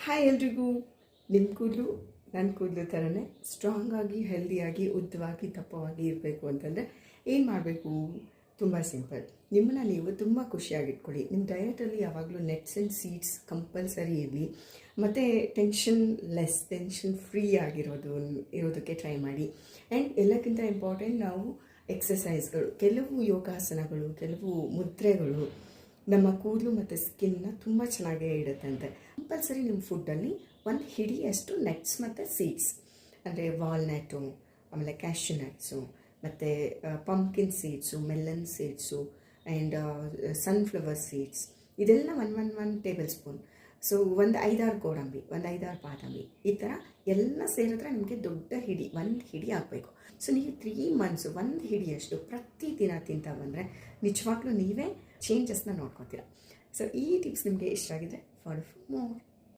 Hi ಎಲ್ರಿಗೂ. ನಿಮ್ಮ ಕೂದಲು ನನ್ನ ಕೂದಲು ಥರನೇ ಸ್ಟ್ರಾಂಗಾಗಿ, ಹೆಲ್ದಿಯಾಗಿ, ಉದ್ದವಾಗಿ, ದಪ್ಪವಾಗಿ ಇರಬೇಕು ಅಂತಂದರೆ ಏನು ಮಾಡಬೇಕು? ತುಂಬ ಸಿಂಪಲ್. ನಿಮ್ಮನ್ನು ನೀವು ತುಂಬ ಖುಷಿಯಾಗಿಟ್ಕೊಳ್ಳಿ. ನಿಮ್ಮ ಡಯಟಲ್ಲಿ ಯಾವಾಗಲೂ ನಟ್ಸ್ ಆ್ಯಂಡ್ ಸೀಡ್ಸ್ ಕಂಪಲ್ಸರಿ ಇರಲಿ. ಮತ್ತು ಟೆನ್ಷನ್ ಫ್ರೀ ಇರೋದಕ್ಕೆ ಟ್ರೈ ಮಾಡಿ. ಆ್ಯಂಡ್ ಎಲ್ಲಕ್ಕಿಂತ ಇಂಪಾರ್ಟೆಂಟ್, ನಾವು ಎಕ್ಸಸೈಸ್ಗಳು, ಕೆಲವು ಯೋಗಾಸನಗಳು, ಕೆಲವು ಮುದ್ರೆಗಳು ನಮ್ಮ ಕೂದಲು ಮತ್ತು ಸ್ಕಿನ್ನ ತುಂಬ ಚೆನ್ನಾಗೇ ಇಡುತ್ತಂತೆ. ಕಂಪಲ್ಸರಿ ನಿಮ್ಮ ಫುಡ್ಡಲ್ಲಿ ಒಂದು ಹಿಡಿಯಷ್ಟು ನಟ್ಸ್ ಮತ್ತು ಸೀಡ್ಸ್, ಅಂದರೆ ವಾಲ್ನಟ್ಟು, ಆಮೇಲೆ ಕ್ಯಾಶ್ಯೂ ನಟ್ಸು, ಮತ್ತು pumpkin seeds, melon seeds and sunflower seeds, ಇದೆಲ್ಲ ಒನ್ ಟೇಬಲ್ ಸ್ಪೂನ್. ಸೊ ಒಂದು 5-6 ಗೋಡಂಬಿ, ಒಂದು 5-6 ಬಾದಾಮಿ, ಈ ಥರ ಎಲ್ಲ ಸೇರಿದ್ರೆ ನಿಮಗೆ ದೊಡ್ಡ ಹಿಡಿ, ಒಂದು ಹಿಡಿ ಆಗಬೇಕು. ಸೊ ನೀವು 3 ಮಂತ್ಸು ಒಂದು ಹಿಡಿಯಷ್ಟು ಪ್ರತಿದಿನ ತಿಂತಾ ಬಂದರೆ ನಿಜವಾಗ್ಲೂ ನೀವೇ ಚೇಂಜಸ್ನ ನೋಡ್ಕೊತೀರ. ಸೊ ಈ ಟಿಪ್ಸ್ ನಿಮಗೆ ಇಷ್ಟ ಆಗಿದೆ, ಫಾಲೋ ಫಾರ್ ಮೋರ್.